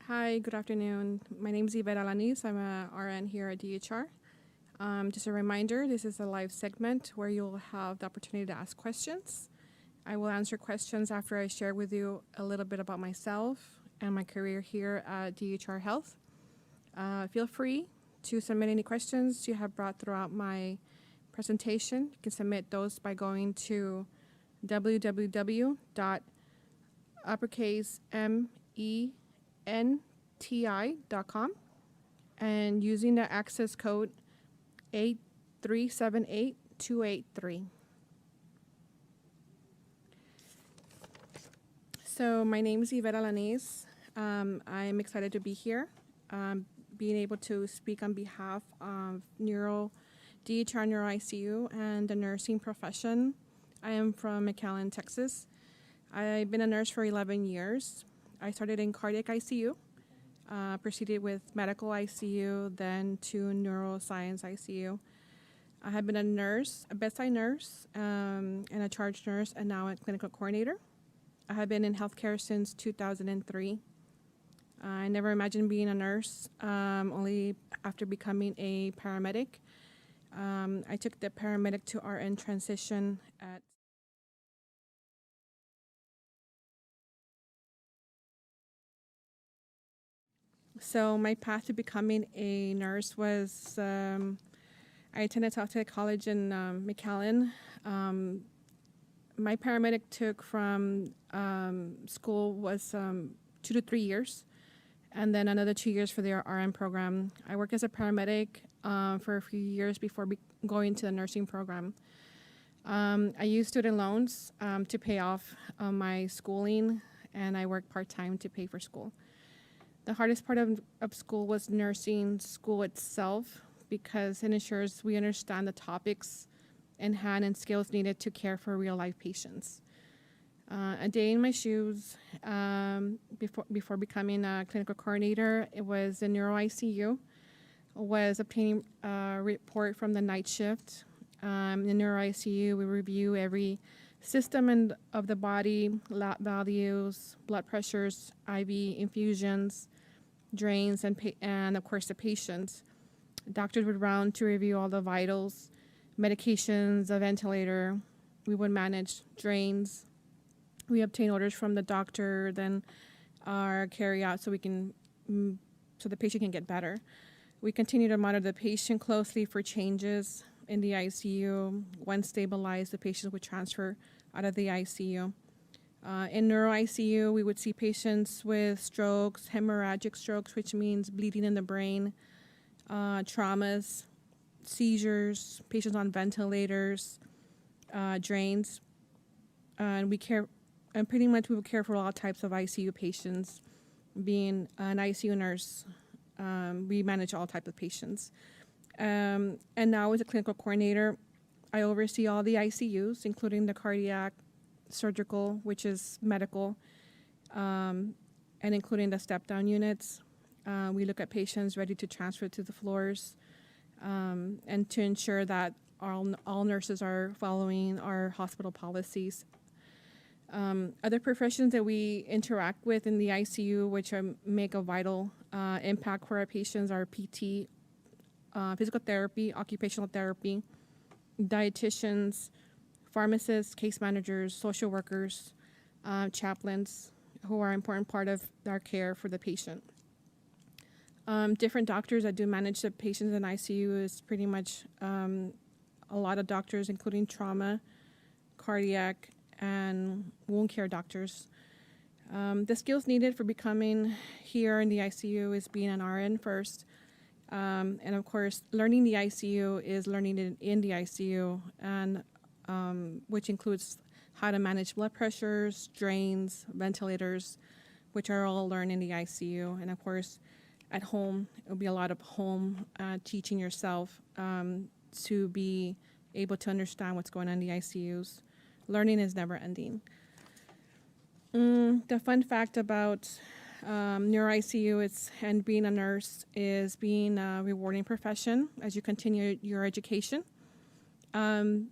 Hi, good afternoon. My name is Yvette Alaniz. I'm a RN here at DHR. Just a reminder, this is a live segment where you'll have the opportunity to ask questions. I will answer questions after I share with you a little bit about myself and my career here at DHR Health. Feel free to submit any questions you have brought throughout my presentation. You can submit those by going to www.menti.com and using the access code 8378283. So my name is Yvette Alaniz. I'm excited to be here, being able to speak on behalf of Neuro, DHR Neuro ICU and the nursing profession. I am from McAllen, Texas. I've been a nurse for 11 years. I started in cardiac ICU, proceeded with medical ICU, then to neuroscience ICU. I have been a nurse, a bedside nurse, and a charge nurse, and now a clinical coordinator. I have been in healthcare since 2003. I never imagined being a nurse, only after becoming a paramedic. I took the paramedic to RN transition at So my path to becoming a nurse was, I attended Southside College in McAllen. My paramedic took from school was 2 to 3 years, and then another 2 years for their RN program. I worked as a paramedic for a few years before going to the nursing program. I used student loans to pay off my schooling, and I worked part-time to pay for school. The hardest part of school was nursing school itself because it ensures we understand the topics in hand and skills needed to care for real-life patients. A day in my shoes before becoming a clinical coordinator, it was in Neuro ICU, was obtaining a report from the night shift. In Neuro ICU, we review every system of the body, lab values, blood pressures, IV infusions, drains, and of course the patients. Doctors would round to review all the vitals, medications, a ventilator. We would manage drains. We obtain orders from the doctor, then our carry out so the patient can get better. We continue to monitor the patient closely for changes in the ICU. Once stabilized, the patient would transfer out of the ICU. In neuro ICU, we would see patients with strokes, hemorrhagic strokes, which means bleeding in the brain, traumas, seizures, patients on ventilators, drains, and we pretty much we would care for all types of ICU patients. Being an ICU nurse, we manage all types of patients. And now as a clinical coordinator, I oversee all the ICUs, including the cardiac, surgical, which is medical, and including the step-down units. We look at patients ready to transfer to the floors, and to ensure that all nurses are following our hospital policies. Other professions that we interact with in the ICU, which make a vital impact for our patients, are PT, physical therapy, occupational therapy, dietitians, pharmacists, case managers, social workers, chaplains, who are an important part of our care for the patient. Different doctors that do manage the patients in ICU is pretty much a lot of doctors, including trauma, cardiac, and wound care doctors. The skills needed for becoming here in the ICU is being an RN first. And of course, learning the ICU is learning in the ICU, and which includes how to manage blood pressures, drains, ventilators, which are all learned in the ICU. And of course, at home, it'll be a lot of home teaching yourself to be able to understand what's going on in the ICUs. Learning is never ending. The fun fact about neuro ICU and being a nurse is being a rewarding profession as you continue your education. The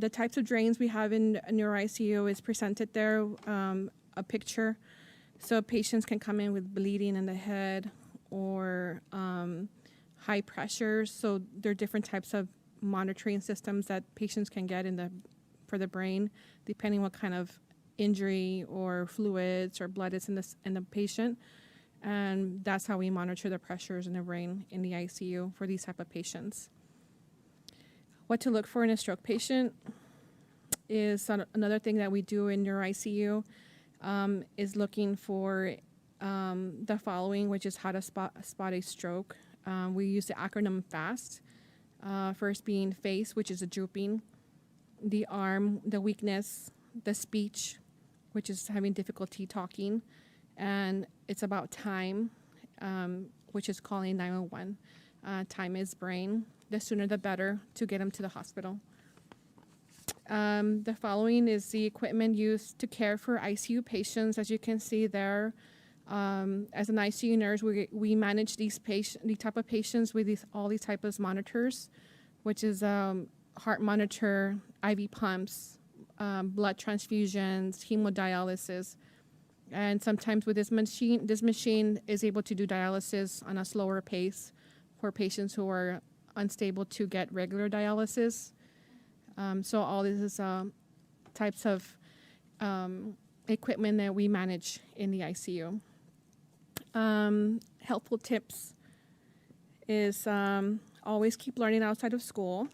types of drains we have in neuro ICU is presented there, a picture So patients can come in with bleeding in the head or high pressures. So there are different types of monitoring systems that patients can get for the brain, depending what kind of injury or fluids or blood is in the patient. And that's how we monitor the pressures in the brain in the ICU for these type of patients. What to look for in a stroke patient is another thing that we do in Neuro ICU is looking for the following, which is how to spot a stroke. We use the acronym FAST. First being face, which is a drooping, the arm, the weakness, the speech, which is having difficulty talking, and it's about time, which is calling 911. Time is brain. The sooner the better to get them to the hospital. The following is the equipment used to care for ICU patients. As you can see there, as an ICU nurse, we manage the type of patients with all these types of monitors, which is heart monitor, IV pumps, blood transfusions, hemodialysis. And sometimes with this machine is able to do dialysis on a slower pace for patients who are unstable to get regular dialysis. So all this is types of equipment that we manage in the ICU. Helpful tips is always keep learning outside of school.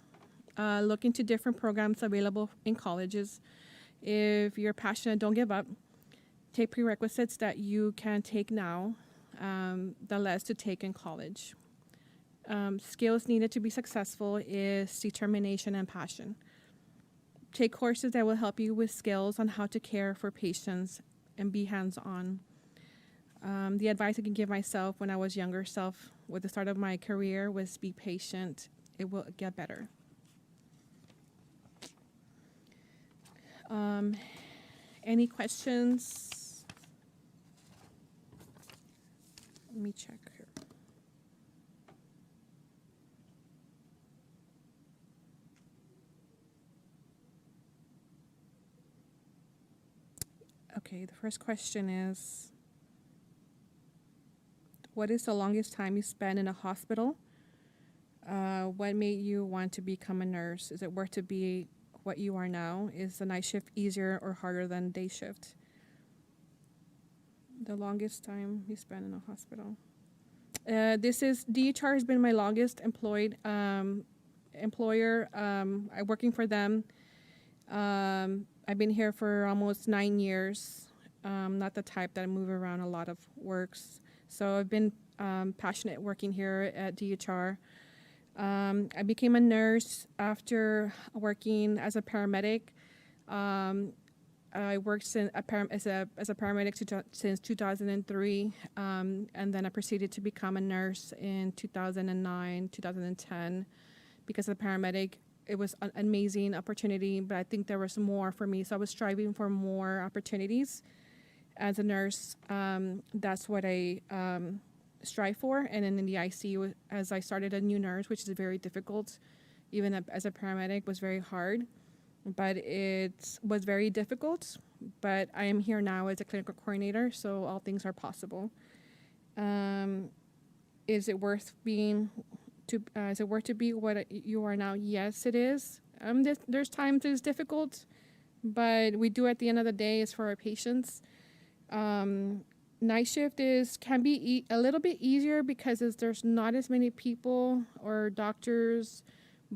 Look into different programs available in colleges. If you're passionate, don't give up. Take prerequisites that you can take now, the less to take in college. Skills needed to be successful is determination and passion. Take courses that will help you with skills on how to care for patients and be hands-on. The advice I can give myself when I was younger self with the start of my career was be patient. It will get better. Any questions? Let me check here. Okay, the first question is, what is the longest time you spent in a hospital? What made you want to become a nurse? Is it worth to be what you are now? Is the night shift easier or harder than day shift? The longest time you spent in a hospital. DHR has been my longest employer. I'm working for them. I've been here for almost 9 years. Not the type that I move around a lot of works. So I've been passionate working here at DHR. I became a nurse after working as a paramedic. I worked as a paramedic since 2003, and then I proceeded to become a nurse in 2009, 2010. Because of the paramedic, it was an amazing opportunity, but I think there was more for me. So I was striving for more opportunities as a nurse. That's what I strive for. And then in the ICU, as I started a new nurse, which is very difficult, even as a paramedic, was very hard. But it was very difficult. But I am here now as a clinical coordinator, so all things are possible. Is it worth to be what you are now? Yes, it is. There's times it's difficult, but we do at the end of the day is for our patients. Night shift can be a little bit easier because there's not as many people or doctors,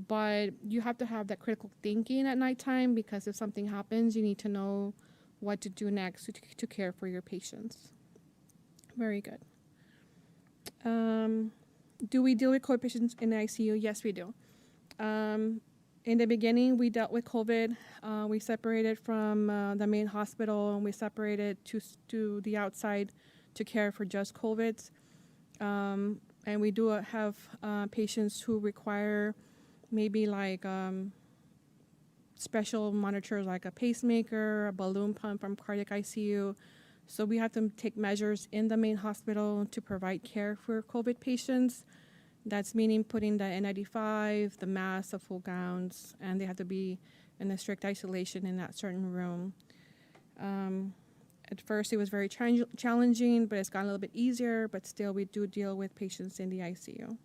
but you have to have that critical thinking at nighttime because if something happens, you need to know what to do next to care for your patients. Very good. Do we deal with COVID patients in the ICU? Yes, we do. In the beginning, we dealt with COVID. We separated from the main hospital, and we separated to the outside to care for just COVID. And we do have patients who require maybe like special monitors like a pacemaker, a balloon pump from cardiac ICU. So we have to take measures in the main hospital to provide care for COVID patients. That's meaning putting the N95, the masks, the full gowns, and they have to be in a strict isolation in that certain room. At first, it was very challenging, but it's gotten a little bit easier, but still we do deal with patients in the ICU.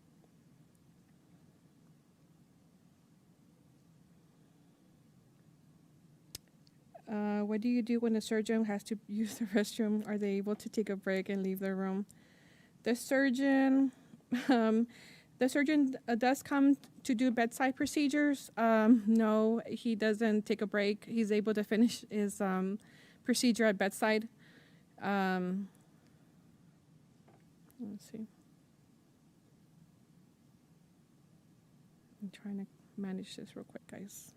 What do you do when the surgeon has to use the restroom? Are they able to take a break and leave the room? The surgeon, does come to do bedside procedures. No, he doesn't take a break. He's able to finish his procedure at bedside. Let's see. I'm trying to manage this real quick, guys.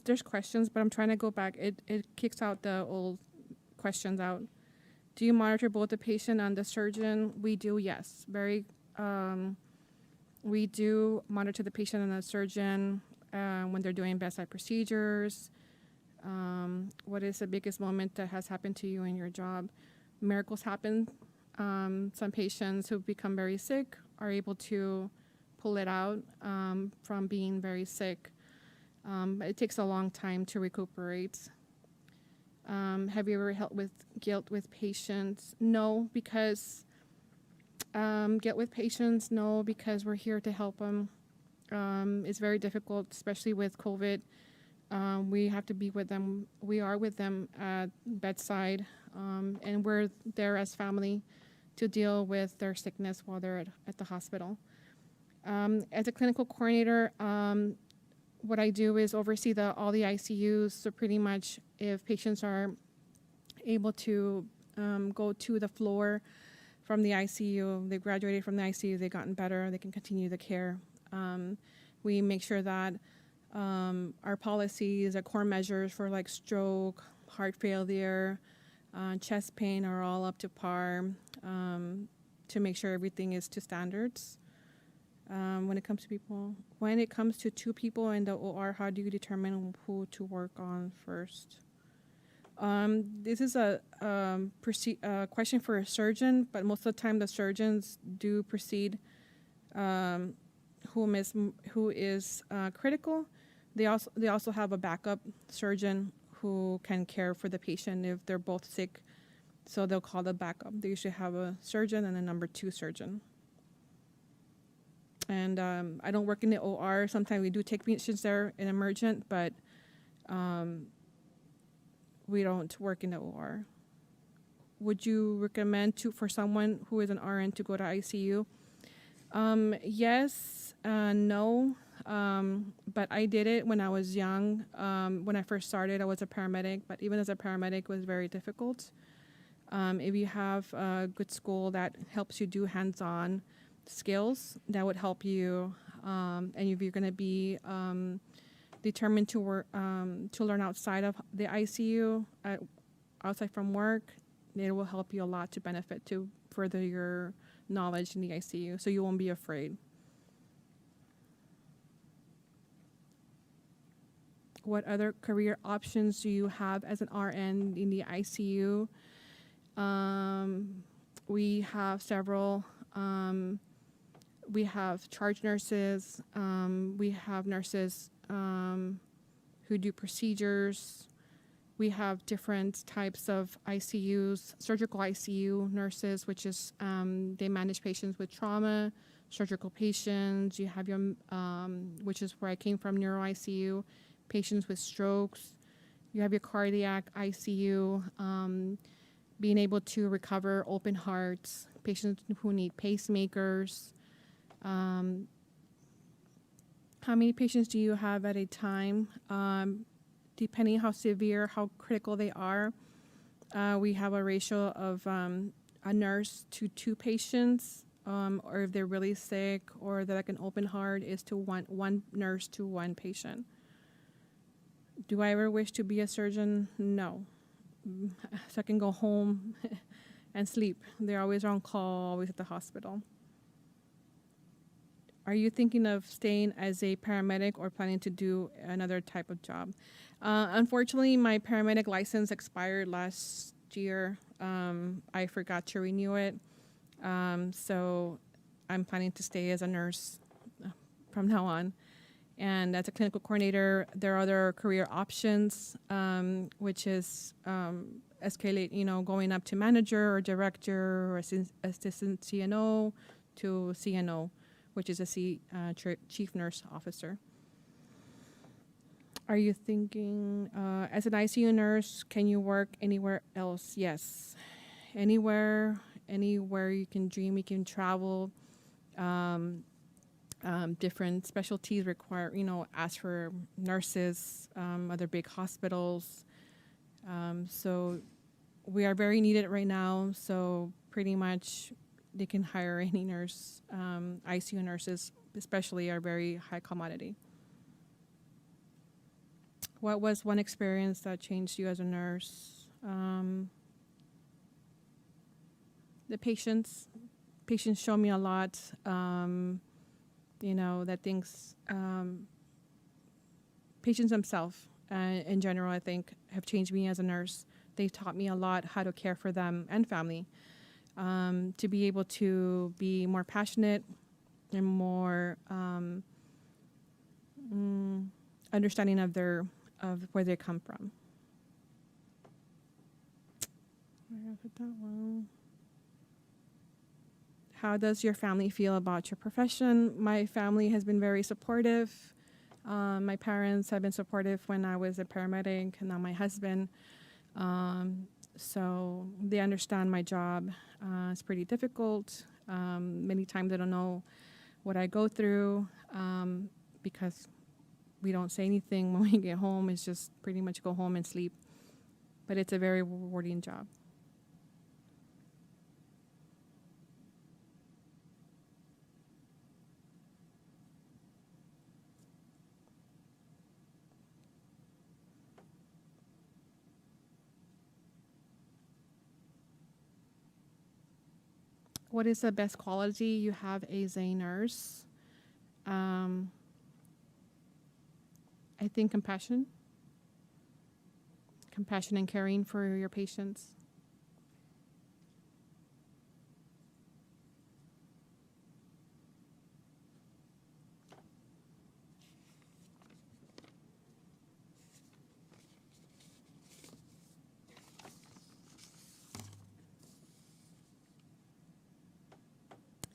There's questions, but I'm trying to go back. It kicks out the old questions out. Do you monitor both the patient and the surgeon? We do, yes. We do monitor the patient and the surgeon when they're doing bedside procedures. What is the biggest moment that has happened to you in your job? Miracles happen. Some patients who become very sick are able to pull it out from being very sick. It takes a long time to recuperate. Have you ever dealt with guilt with patients? No, because guilt with patients, no, because we're here to help them. It's very difficult, especially with COVID. We have to be with them. We are with them at bedside, and we're there as family to deal with their sickness while they're at the hospital. As a clinical coordinator, what I do is oversee all the ICUs. So pretty much if patients are able to go to the floor from the ICU, they've graduated from the ICU, they've gotten better, they can continue the care. We make sure that our policies, our core measures for like stroke, heart failure, chest pain are all up to par to make sure everything is to standards. When it comes to two people in the OR, how do you determine who to work on first? This is a question for a surgeon, but most of the time the surgeons do proceed who is critical. They also have a backup surgeon who can care for the patient if they're both sick, so they'll call the backup. They usually have a surgeon and a number 2 surgeon. And I don't work in the OR. Sometimes we do take patients there in emergent, but we don't work in the OR. Would you recommend for someone who is an RN to go to ICU? Yes, no, but I did it when I was young. When I first started, I was a paramedic, but even as a paramedic, it was very difficult. If you have a good school that helps you do hands-on skills, that would help you. And if you're going to be determined to work, to learn outside of the ICU, outside from work, it will help you a lot to benefit to further your knowledge in the ICU, so you won't be afraid. What other career options do you have as an RN in the ICU? We have several. We have charge nurses. We have nurses who do procedures. We have different types of ICUs, surgical ICU nurses, which is they manage patients with trauma, surgical patients. You have your, which is where I came from, Neuro ICU, patients with strokes. You have your cardiac ICU, being able to recover open hearts, patients who need pacemakers. How many patients do you have at a time? Depending how severe, how critical they are, we have a ratio of a nurse to 2 patients, or if they're really sick or they're like an open heart, is to one nurse to 1 patient. Do I ever wish to be a surgeon? No. So I can go home and sleep. They're always on call, always at the hospital. Are you thinking of staying as a paramedic or planning to do another type of job? Unfortunately, my paramedic license expired last year. I forgot to renew it. So I'm planning to stay as a nurse from now on. And as a clinical coordinator, there are other career options, which is escalate, going up to manager or director or assistant CNO to CNO, which is a chief nurse officer. Are you thinking, as an ICU nurse, can you work anywhere else? Yes. Anywhere you can dream, you can travel. Different specialties require, ask for nurses, other big hospitals. So we are very needed right now. So pretty much they can hire any nurse. ICU nurses especially are very high commodity. What was one experience that changed you as a nurse? The patients show me a lot. That things, patients themselves, in general, I think, have changed me as a nurse. They've taught me a lot how to care for them and family, to be able to be more passionate and more understanding of where they come from. I put that one. How does your family feel about your profession? My family has been very supportive. My parents have been supportive when I was a paramedic, and now my husband. So they understand my job. It's pretty difficult. Many times I don't know what I go through, because we don't say anything when we get home. It's just pretty much go home and sleep. But it's a very rewarding job. What is the best quality you have as a nurse? I think compassion and caring for your patients.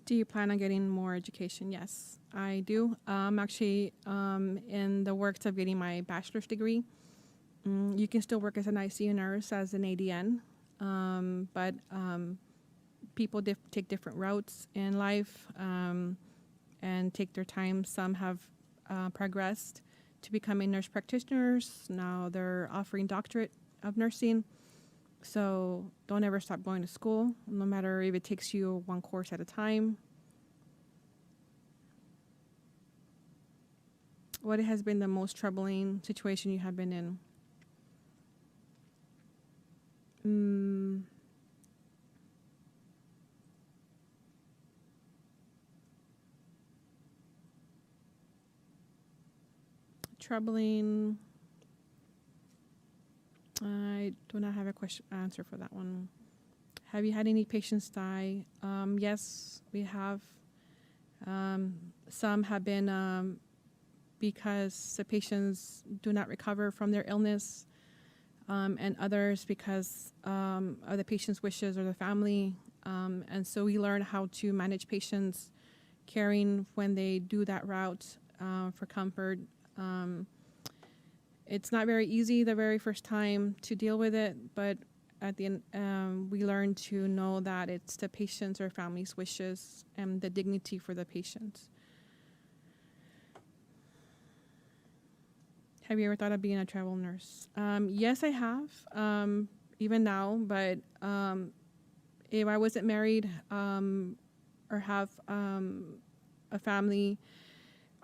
Do you plan on getting more education? Yes, I do. I'm actually in the works of getting my bachelor's degree. You can still work as an ICU nurse as an ADN, but people take different routes in life and take their time. Some have progressed to becoming nurse practitioners. Now they're offering doctorate of nursing. So don't ever stop going to school, no matter if it takes you one course at a time. What has been the most troubling situation you have been in? Troubling. I do not have a answer for that one. Have you had any patients die? Yes, we have. Some have been because the patients do not recover from their illness, and others because of the patient's wishes or the family. And so we learn how to manage patients, caring when they do that route for comfort. It's not very easy the very first time to deal with it, but at the end, we learn to know that it's the patient's or family's wishes and the dignity for the patients. Have you ever thought of being a travel nurse? Yes, I have, even now, but if I wasn't married or have a family,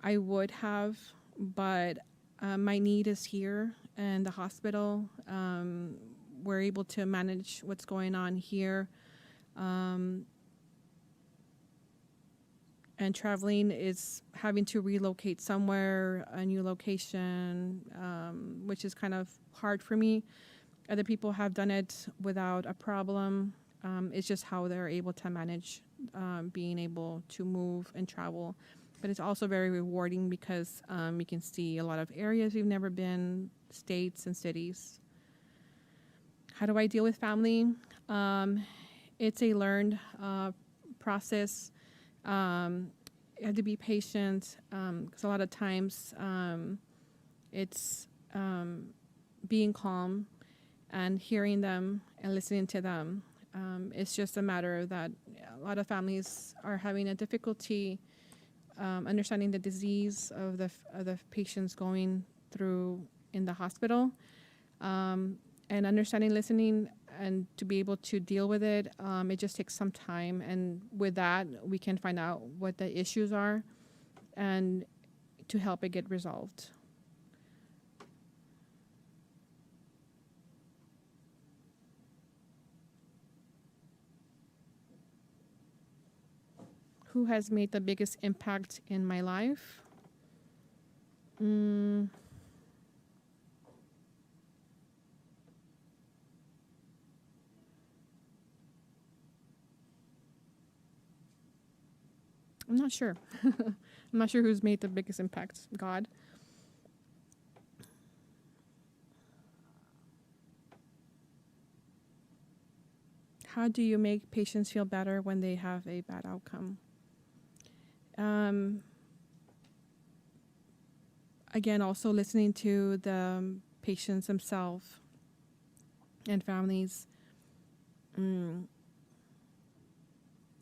I would have, but my need is here in the hospital. We're able to manage what's going on here. And traveling is having to relocate somewhere, a new location, which is kind of hard for me. Other people have done it without a problem. It's just how they're able to manage being able to move and travel. But it's also very rewarding because you can see a lot of areas we've never been, states and cities. How do I deal with family? It's a learned process. You have to be patient because a lot of times it's being calm and hearing them and listening to them. It's just a matter that a lot of families are having a difficulty understanding the disease of the patients going through in the hospital, and understanding, listening, and to be able to deal with it. It just takes some time, and with that, we can find out what the issues are and to help it get resolved. Who has made the biggest impact in my life? I'm not sure. I'm not sure who's made the biggest impact. God. How do you make patients feel better when they have a bad outcome? Again, also listening to the patients themselves and families.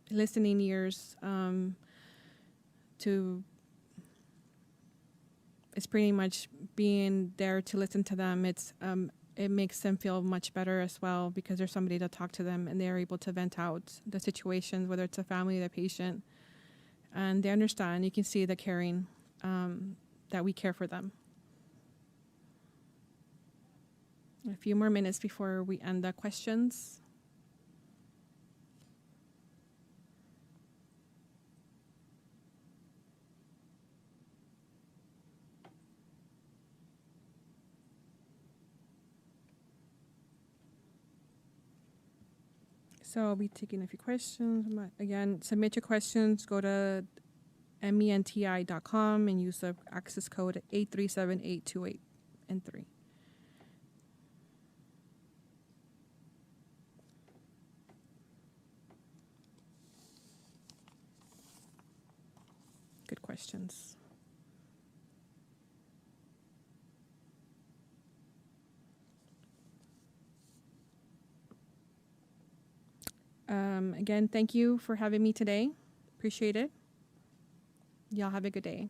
Listening ears to, it's pretty much being there to listen to them. It makes them feel much better as well because there's somebody to talk to them and they're able to vent out the situations, whether it's a family or the patient. And they understand. You can see the caring, that we care for them. A few more minutes before we end the questions. So I'll be taking a few questions. Again, submit your questions. Go to menti.com and use the access code 837-828 and 3. Good questions. Again, thank you for having me today. Appreciate it. Y'all have a good day.